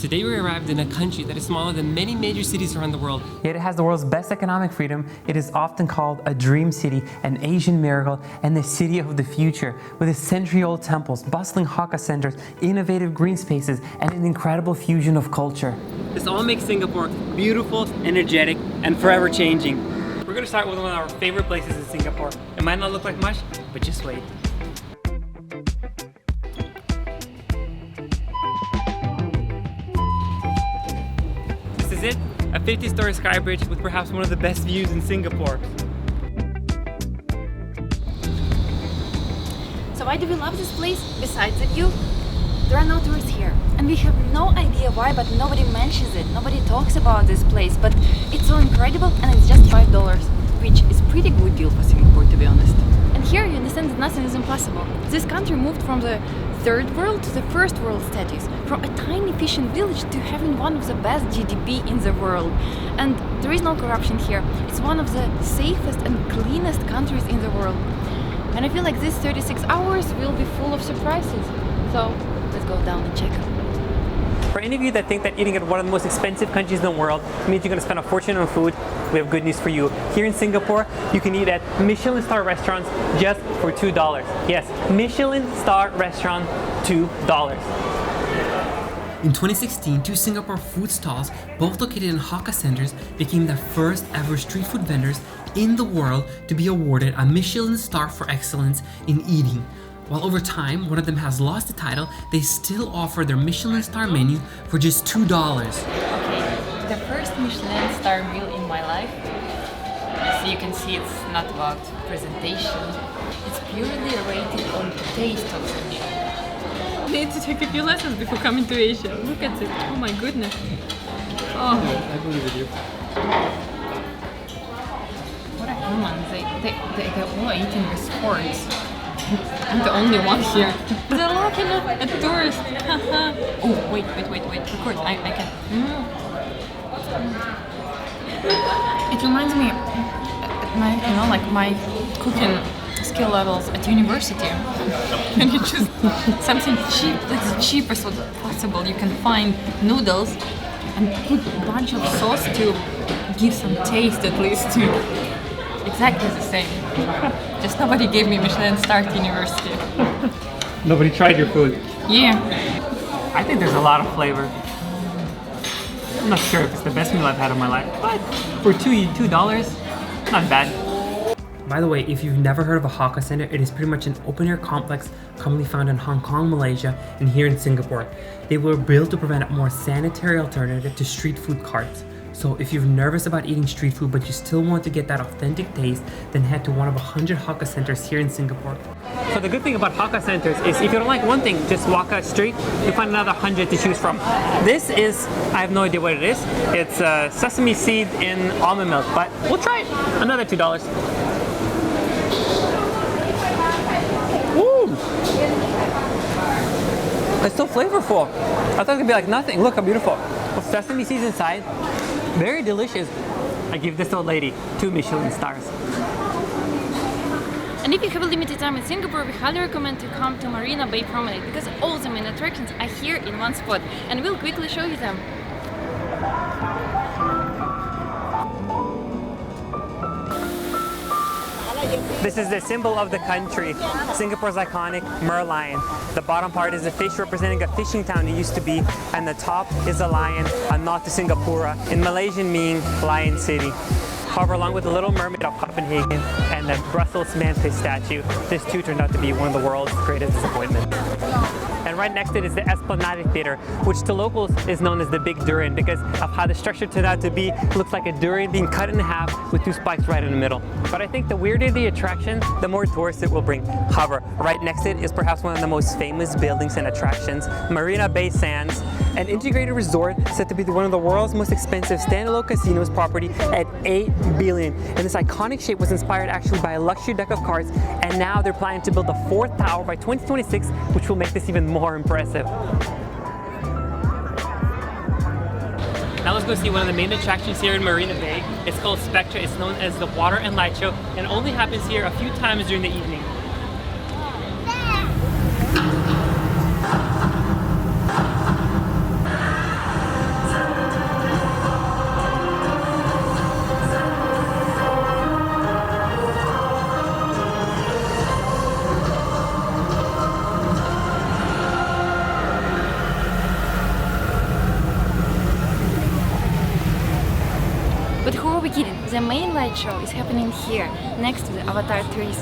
Today we arrived in a country that is smaller than many major cities around the world. Yet it has the world's best economic freedom. It is often called a dream city, an Asian miracle, and the city of the future, with its century-old temples, bustling Hakka centers, innovative green spaces, and an incredible fusion of culture. This all makes Singapore beautiful, energetic, and forever changing. We're gonna start with one of our favorite places in Singapore. It might not look like much, but just wait. This is it, a 50-story Skybridge with perhaps one of the best views in Singapore. So why do we love this place besides the view? There are no tourists here, and we have no idea why, but nobody mentions it. Nobody talks about this place, but it's so incredible, and it's just $5, which is pretty good deal for Singapore, to be honest. And here you understand that nothing is impossible. This country moved from the third world to the first world status, from a tiny fishing village to having one of the best GDP in the world. And there is no corruption here. It's one of the safest and cleanest countries in the world. And I feel like these 36 hours will be full of surprises. So let's go down and check. For any of you that think that eating at one of the most expensive countries in the world means you're going to spend a fortune on food, we have good news for you. Here in Singapore, you can eat at Michelin star restaurants just for $2. Yes, Michelin star restaurant, $2. In 2016, two Singapore food stalls, both located in Hakka centers, became the first ever street food vendors in the world to be awarded a Michelin star for excellence in eating. While over time, one of them has lost the title, they still offer their Michelin star menu for just $2. Okay, the first Michelin star meal in my life. As you can see, it's not about presentation. It's purely rated on taste of the meal. I need to take a few lessons before coming to Asia. Look at it. Oh my goodness. Oh. I believe in you. What a humans. They're all eating with forks. I'm the only one here. They're looking at tourists. Oh, wait. Record. I can. It reminds me, my cooking skill levels at university. When you choose something cheap, that's the cheapest what possible. You can find noodles and put a bunch of sauce to give some taste at least to. Exactly the same. Just nobody gave me Michelin star at university. Nobody tried your food. Yeah. I think there's a lot of flavor. I'm not sure if it's the best meal I've had in my life, but for $2, not bad. By the way, if you've never heard of a Hakka Center, it is pretty much an open-air complex commonly found in Hong Kong, Malaysia, and here in Singapore. They were built to prevent a more sanitary alternative to street food carts. So if you're nervous about eating street food but you still want to get that authentic taste, then head to one of 100 Hakka centers here in Singapore. So the good thing about Hakka centers is if you don't like one thing, just walk out straight, you'll find another 100 to choose from. This is, I have no idea what it is. It's sesame seed in almond milk, but we'll try it. Another $2. Woo! It's so flavorful. I thought it would be like nothing. Look how beautiful. With sesame seeds inside. Very delicious. I give this old lady 2 Michelin stars. And if you have a limited time in Singapore, we highly recommend to come to Marina Bay Promenade because all the main attractions are here in one spot, and we'll quickly show you them. This is the symbol of the country, Singapore's iconic merlion. The bottom part is a fish representing a fishing town it used to be, and the top is a lion, a nod to Singapura, in Malaysian meaning Lion City. However, along with the Little Mermaid of Copenhagen and the Brussels mantis statue, this too turned out to be one of the world's greatest disappointments. And right next to it is the Esplanade Theater, which to locals is known as the Big Durian because of how the structure turned out to be. It looks like a durian being cut in half with 2 spikes right in the middle. But I think the weirder the attraction, the more tourists it will bring. However, right next to it is perhaps one of the most famous buildings and attractions, Marina Bay Sands, an integrated resort said to be one of the world's most expensive standalone casinos property at $8 billion. And this iconic shape was inspired actually by a luxury deck of cards, and now they're planning to build a 4th tower by 2026, which will make this even more impressive. Now let's go see one of the main attractions here in Marina Bay. It's called Spectra. It's known as the Water and Light Show and only happens here a few times during the evening. kidding. The main light show is happening here, next to the avatar trees.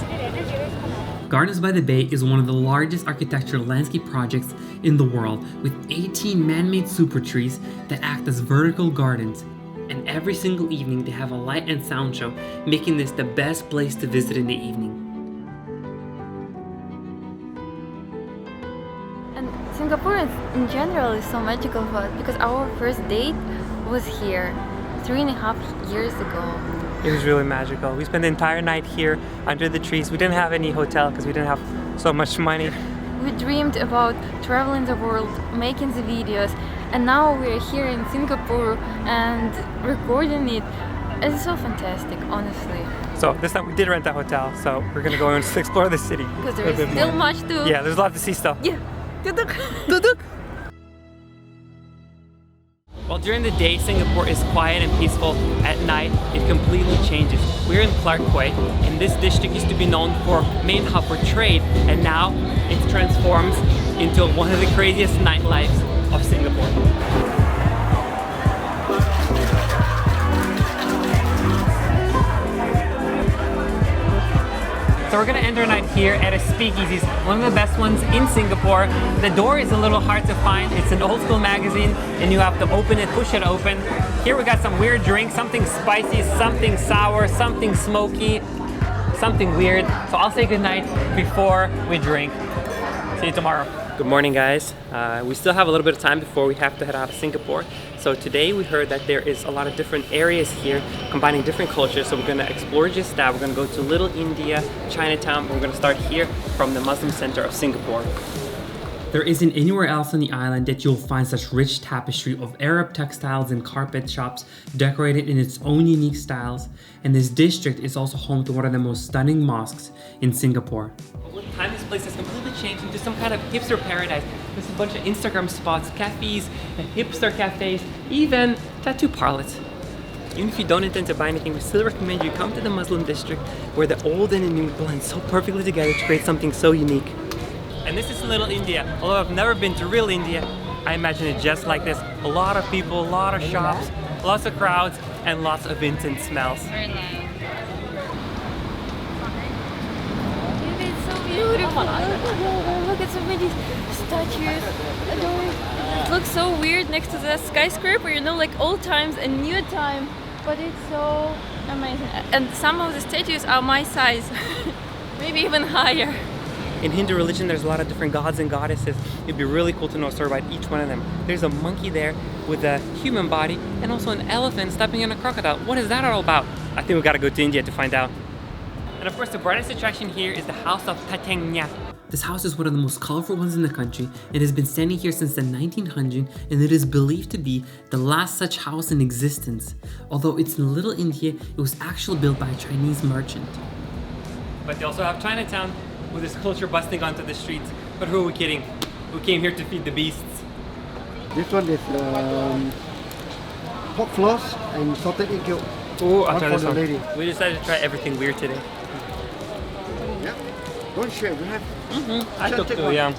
Gardens by the Bay is one of the largest architectural landscape projects in the world, with 18 man-made super trees that act as vertical gardens. And every single evening they have a light and sound show, making this the best place to visit in the evening. And Singapore in general is so magical for us because our first date was here 3.5 years ago. It was really magical. We spent the entire night here under the trees. We didn't have any hotel because we didn't have so much money. We dreamed about traveling the world, making the videos, and now we're here in Singapore and recording it. It's so fantastic, honestly. So this time we did rent a hotel, so we're gonna go and explore the city. Because there is still much to... Yeah, there's a lot to see still. Yeah. Duduk. Duduk. Well, during the day, Singapore is quiet and peaceful. At night, it completely changes. We're in Clark Quay, and this district used to be known for main hub for trade, and now it transforms into one of the craziest nightlives of Singapore. So we're gonna end our night here at a speakeasy, one of the best ones in Singapore. The door is a little hard to find. It's an old school magazine and you have to open it, push it open. Here we got some weird drinks, something spicy, something sour, something smoky, something weird. So I'll say goodnight before we drink. See you tomorrow. Good morning, guys. We still have a little bit of time before we have to head out of Singapore. So today we heard that there is a lot of different areas here combining different cultures. So we're gonna explore just that. We're gonna go to Little India, Chinatown. We're gonna start here from the Muslim center of Singapore. There isn't anywhere else on the island that you'll find such rich tapestry of Arab textiles and carpet shops decorated in its own unique styles, and this district is also home to one of the most stunning mosques in Singapore. With time, this place has completely changed into some kind of hipster paradise. There's a bunch of Instagram spots, cafes, and hipster cafes, even tattoo parlors. Even if you don't intend to buy anything, we still recommend you come to the Muslim district where the old and the new blend so perfectly together to create something so unique. And this is Little India. Although I've never been to real India, I imagine it just like this. A lot of people, a lot of shops, lots of crowds, and lots of incense smells. Very nice. It's so beautiful. Look at so many statues. It looks so weird next to the skyscraper, you know, like old times and new time. But it's so amazing. And some of the statues are my size, maybe even higher. In Hindu religion, there's a lot of different gods and goddesses. It'd be really cool to know a story about each one of them. There's a monkey there with a human body and also an elephant stepping on a crocodile. What is that all about? I think we gotta go to India to find out. And of course, the brightest attraction here is the House of Tatengnya. This house is one of the most colorful ones in the country. It has been standing here since the 1900s, and it is believed to be the last such house in existence. Although it's in Little India, it was actually built by a Chinese merchant. But they also have Chinatown, with this culture busting onto the streets. But who are we kidding? We came here to feed the beasts. This one is pork floss and salted egg yolk. Oh, I'll try for this the one. lady. We decided to try everything weird today. Yeah. Don't share. We have. I Just took take two, one. yeah.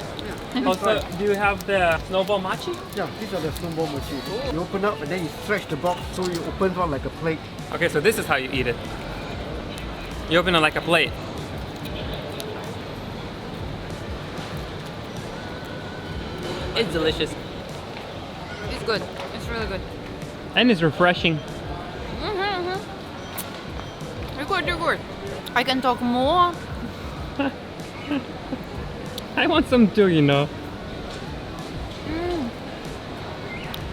Yeah. Also, do you have the snowball mochi? Yeah, these are the snowball mochi. You open up and then you stretch the box so you open one like a plate. Okay, so this is how you eat it. You open it like a plate. It's delicious. It's good. It's really good. And it's refreshing. You're good. I can talk more. I want some too, you know.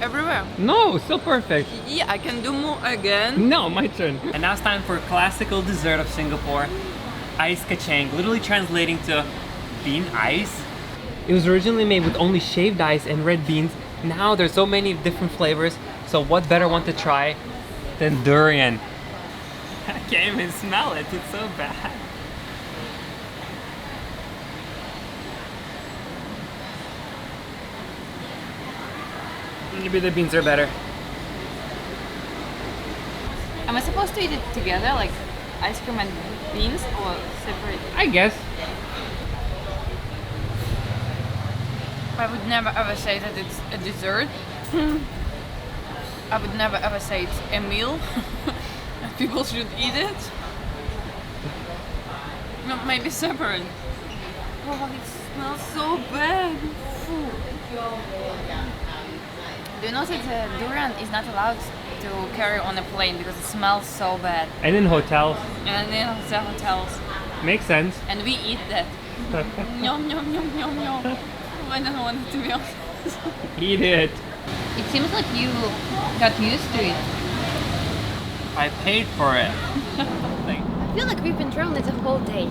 Everywhere. No, still perfect. Yeah, I can do more again. No, my turn. And now it's time for a classical dessert of Singapore. Ice kacang, literally translating to bean ice. It was originally made with only shaved ice and red beans. Now there's so many different flavors, so what better one to try than durian? I can't even smell it, it's so bad. Maybe the beans are better. Am I supposed to eat it together, like ice cream and beans, or separate? I guess. I would never ever say that it's a dessert. I would never ever say it's a meal. People should eat it. No, maybe separate. Oh, it smells so bad. Phew. Do you know that durian is not allowed to carry on a plane because it smells so bad? And in hotels. And in the hotels. Makes sense. And we eat that. Yum, yum, yum, yum, yum. I don't want it, to be honest. Eat it. It seems like you got used to it. I paid for it. I feel like we've been traveling the whole day.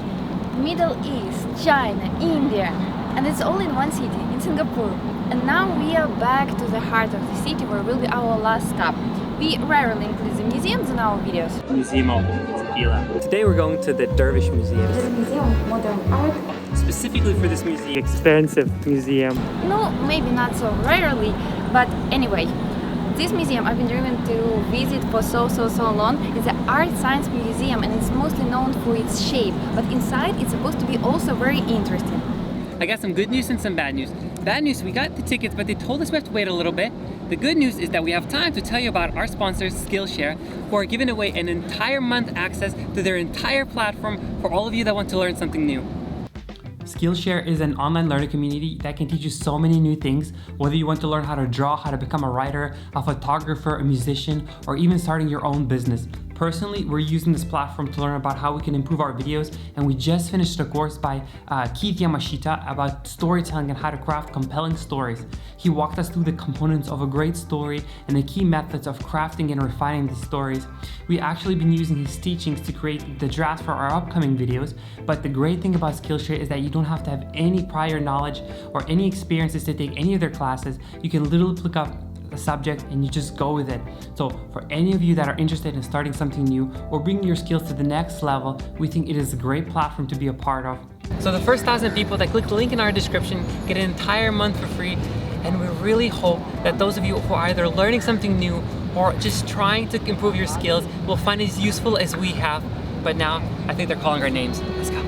Middle East, China, India, and it's all in one city, in Singapore. And now we are back to the heart of the city where will be our last stop. We rarely include the museums in our videos. Museum of Tequila. Today we're going to the Dervish Museum. It is a museum of modern art. Specifically for this museum. Expensive museum. No, maybe not so rarely, but anyway. This museum I've been dreaming to visit for so long. It's an art science museum and it's mostly known for its shape, but inside it's supposed to be also very interesting. I got some good news and some bad news. Bad news, we got the tickets, but they told us we have to wait a little bit. The good news is that we have time to tell you about our sponsors, Skillshare, who are giving away an entire month access to their entire platform for all of you that want to learn something new. Skillshare is an online learning community that can teach you so many new things, whether you want to learn how to draw, how to become a writer, a photographer, a musician, or even starting your own business. Personally, we're using this platform to learn about how we can improve our videos, and we just finished a course by Keith Yamashita about storytelling and how to craft compelling stories. He walked us through the components of a great story and the key methods of crafting and refining these stories. We've actually been using his teachings to create the draft for our upcoming videos, but the great thing about Skillshare is that you don't have to have any prior knowledge or any experiences to take any of their classes. You can literally pick up a subject and you just go with it. So for any of you that are interested in starting something new or bringing your skills to the next level, we think it is a great platform to be a part of. So the first 1,000 people that click the link in our description get an entire month for free, and we really hope that those of you who are either learning something new or just trying to improve your skills will find it as useful as we have. But now I think they're calling our names. Let's go.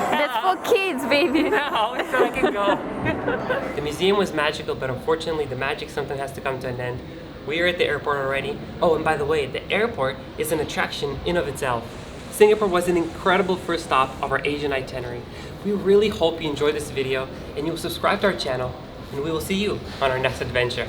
That's for kids, baby. No, so I can go. The museum was magical, but unfortunately the magic sometimes has to come to an end. We are at the airport already. Oh, and by the way, the airport is an attraction in of itself. Singapore was an incredible first stop of our Asian itinerary. We really hope you enjoyed this video and you will subscribe to our channel, and we will see you on our next adventure.